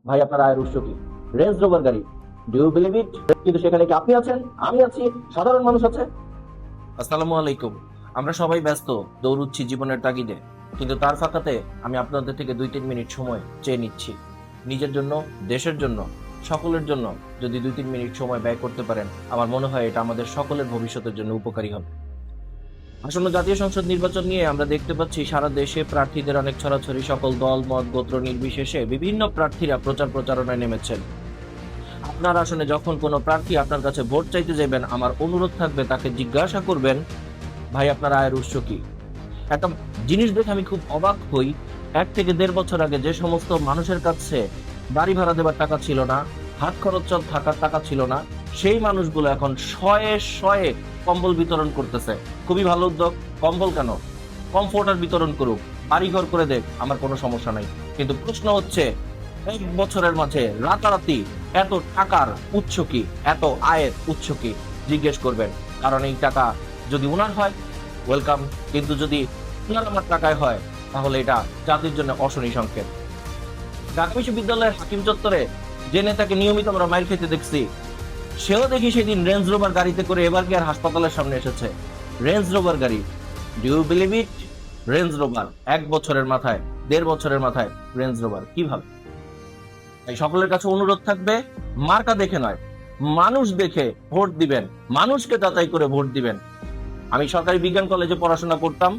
ভাই আপনার আয়ের উৎস কি? রেঞ্জ রোভার গাড়ি। Do you believe it? কিন্তু সেখানে কি আপনি আছেন, আমি আছি, সাধারণ মানুষ আছে? আসসালামু আলাইকুম। আমরা সবাই ব্যস্ত, দৌড়ুচ্ছি জীবনের তাগিদে, কিন্তু তার ফাঁকাতে আমি আপনাদের থেকে 2-3 মিনিট সময় চেয়ে নিচ্ছি। নিজের জন্য, দেশের জন্য, সকলের জন্য যদি 2-3 মিনিট সময় ব্যয় করতে পারেন, আমার মনে হয় এটা আমাদের সকলের ভবিষ্যতের জন্য উপকারী হবে। আসন্ন জাতীয় সংসদ নির্বাচন নিয়ে আমরা দেখতে পাচ্ছি সারা দেশে প্রার্থীদের অনেক ছড়াছড়ি, সকল দল মত গোত্র নির্বিশেষে বিভিন্ন প্রার্থীরা প্রচারণায় নেমেছেন। আপনার আসনে যখন কোনো প্রার্থী আপনার কাছে ভোট চাইতে যাবেন, আমার অনুরোধ থাকবে তাকে জিজ্ঞাসা করবেন, ভাই আপনার আয়ের উৎস কি? একটা জিনিস দেখে আমি খুব অবাক হই। 1 থেকে 1.5 বছর আগে যে সমস্ত মানুষের কাছে বাড়ি ভাড়া দেবার টাকা ছিল না, হাত খরচ থাকার টাকা ছিল না, সেই মানুষগুলো এখন শয়ে শয়ে কম্বল বিতরণ করতেছে। খুবই ভালো উদ্যোগ। কম্বল কেন, কমফোর্টার বিতরণ করুক, বাড়িঘর করে দেখ, আমার কোনো সমস্যা নাই। কিন্তু প্রশ্ন হচ্ছে, 1 বছরের মাঝে রাতারাতি এত টাকার উৎস কি, এত আয়ের উৎস কি? জিজ্ঞেস করবেন। কারণ এই টাকা যদি উনার হয়, ওয়েলকাম। কিন্তু যদি উনার আমার টাকায় হয়, তাহলে এটা জাতির জন্য অশনি সংকেত। ঢাকা বিশ্ববিদ্যালয়ের হাকিম চত্বরে যে নেতাকে নিয়মিত আমরা মাইল খেতে দেখছি, সেও দেখি সেদিন রেঞ্জ রোভার গাড়িতে করে এবার কি আর হাসপাতালের সামনে এসেছে। রেঞ্জ রোভার গাড়ি। Do you believe it? Range Rover 1 বছরের মাথায়, 1.5 বছরের মাথায় রেঞ্জ রোভার কিভাবে? তাই সকলের কাছে অনুরোধ থাকবে, মার্কা দেখে নয়, মানুষ দেখে ভোট দিবেন, মানুষকে যাচাই করে ভোট দিবেন। আমি সরকারি বিজ্ঞান কলেজে পড়াশোনা করতাম।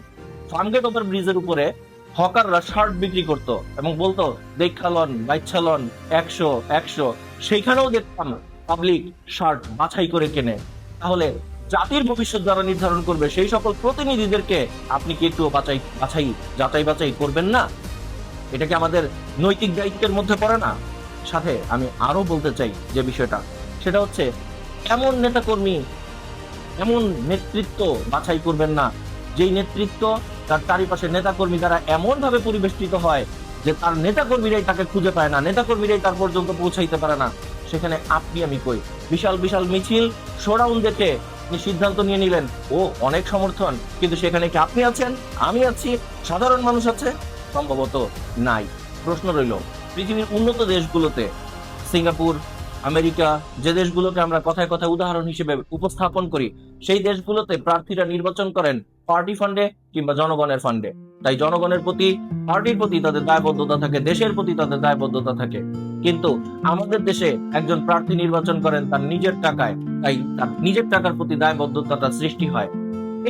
ফার্মগেট ওভার ব্রিজের উপরে হকাররা শার্ট বিক্রি করতো এবং বলতো দেখালন বাইচ্ছালন 100 সেইখানেও দেখতাম পাবলিক শার্ট বাছাই করে কেনে। তাহলে জাতির ভবিষ্যৎ যারা নির্ধারণ করবে, সেই সকল প্রতিনিধিদেরকে আপনি কি একটু যাচাই বাছাই করবেন না? এটা কি আমাদের নৈতিক দায়িত্বের মধ্যে পড়ে না? সাথে আমি আরো বলতে চাই যে বিষয়টা, সেটা হচ্ছে এমন নেতাকর্মী, এমন নেতৃত্ব বাছাই করবেন না যেই নেতৃত্ব, তার চারিপাশে নেতাকর্মী দ্বারা এমন ভাবে পরিবেষ্টিত হয় যে তার নেতাকর্মীরাই তাকে খুঁজে পায় না, নেতাকর্মীরাই তার পর্যন্ত পৌঁছাইতে পারে না। সেখানে আপনি আমি কই? বিশাল বিশাল মিছিল, শোডাউন দেখে আপনি সিদ্ধান্ত নিয়ে নিলেন, ও অনেক সমর্থন, কিন্তু সেখানে কি আপনি আছেন, আমি আছি, সাধারণ মানুষ আছে? সম্ভবত নাই। প্রশ্ন রইল, পৃথিবীর উন্নত দেশগুলোতে, সিঙ্গাপুর, আমেরিকা, যে দেশগুলোকে আমরা কথায় কথায় উদাহরণ হিসেবে উপস্থাপন করি, সেই দেশগুলোতে প্রার্থীরা নির্বাচন করেন পার্টি ফান্ডে কিংবা জনগণের ফান্ডে। তাই জনগণের প্রতি, পার্টির প্রতি তাদের দায়বদ্ধতা থাকে, দেশের প্রতি তাদের দায়বদ্ধতা থাকে। কিন্তু আমাদের দেশে একজন প্রার্থী নির্বাচন করেন তার নিজের টাকায়, তাই তার নিজের টাকার প্রতি দায়বদ্ধতাটা সৃষ্টি হয়।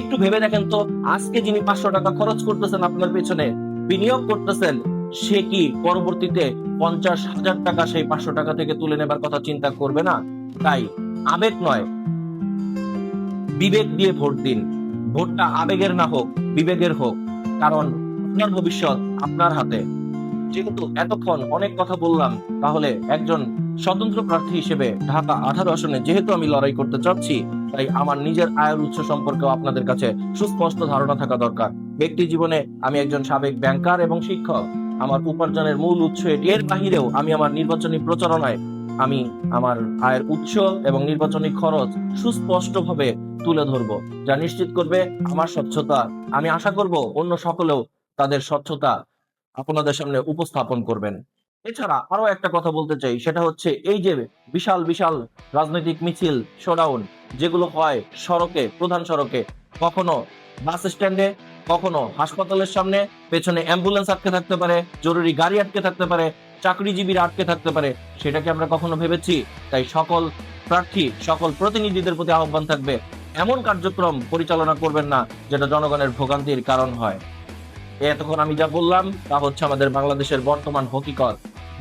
একটু ভেবে দেখেন তো, আজকে যিনি 500 টাকা খরচ করতেছেন আপনার পেছনে, বিনিয়োগ করতেছেন, সে কি পরবর্তীতে 50,000 টাকা সেই 500 টাকা থেকে তুলে নেবার কথা চিন্তা করবে না? তাই আবেগ নয়, বিবেক দিয়ে ভোট দিন। ভোটটা আবেগের না হোক, বিবেকের হোক। কারণ আপনার ভবিষ্যৎ আপনার হাতে। যেহেতু এতক্ষণ অনেক কথা বললাম, তাহলে একজন স্বতন্ত্র প্রার্থী হিসেবে ঢাকা 18 আসনে যেহেতু আমি লড়াই করতে চাচ্ছি, তাই আমার নিজের আয়ের উৎস সম্পর্কেও আপনাদের কাছে সুস্পষ্ট ধারণা থাকা দরকার। ব্যক্তি জীবনে আমি একজন সাবেক ব্যাংকার এবং শিক্ষক। আমার উপার্জনের মূল উৎস এটি। এর বাহিরেও আমি আমার নির্বাচনী প্রচারণায় আমি আমার আয়ের উৎস এবং নির্বাচনী খরচ সুস্পষ্টভাবে তুলে ধরবো, যা নিশ্চিত করবে আমার স্বচ্ছতা। আমি আশা করব অন্য সকলেও তাদের স্বচ্ছতা আপনাদের সামনে উপস্থাপন করবেন। এছাড়া আরো একটা কথা বলতে চাই, সেটা হচ্ছে এই যে বিশাল বিশাল রাজনৈতিক মিছিল, শোডাউন যেগুলো হয় সড়কে, প্রধান সড়কে, কখনো বাস স্ট্যান্ডে, কখনো হাসপাতালের সামনে, পেছনে অ্যাম্বুলেন্স আটকে থাকতে পারে, জরুরি গাড়ি আটকে থাকতে পারে, চাকরিজীবীরা আটকে থাকতে পারে, সেটাকে আমরা কখনো ভেবেছি? তাই সকল প্রার্থী, সকল প্রতিনিধিদের প্রতি আহ্বান থাকবে, এমন কার্যক্রম পরিচালনা করবেন না যেটা জনগণের ভোগান্তির কারণ হয়। এতক্ষণ আমি যা বললাম তা হচ্ছে আমাদের বাংলাদেশের বর্তমান হকিকত।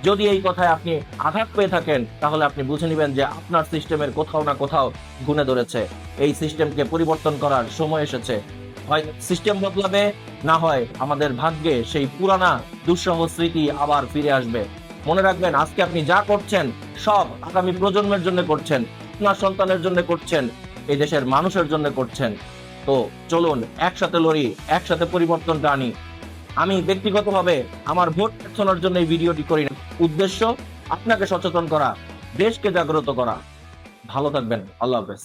যদি এই কথায় আপনি আঘাত পেয়ে থাকেন, তাহলে আপনি বুঝে নেবেন যে আপনার সিস্টেমের কোথাও না কোথাও গুণে ধরেছে। এই সিস্টেমকে পরিবর্তন করার সময় এসেছে। হয় সিস্টেম বদলাবে, না হয় আমাদের ভাগ্যে সেই পুরানা দুঃসহ স্মৃতি আবার ফিরে আসবে। মনে রাখবেন, আজকে আপনি যা করছেন সব আগামী প্রজন্মের জন্য করছেন, আপনার সন্তানের জন্য করছেন, এই দেশের মানুষের জন্য করছেন। তো চলুন একসাথে লড়ি, একসাথে পরিবর্তনটা আনি। আমি ব্যক্তিগতভাবে আমার ভোট প্রার্থনার জন্য এই ভিডিওটি করি না। উদ্দেশ্য আপনাকে সচেতন করা, দেশকে জাগ্রত করা। ভালো থাকবেন। আল্লাহ হাফেজ।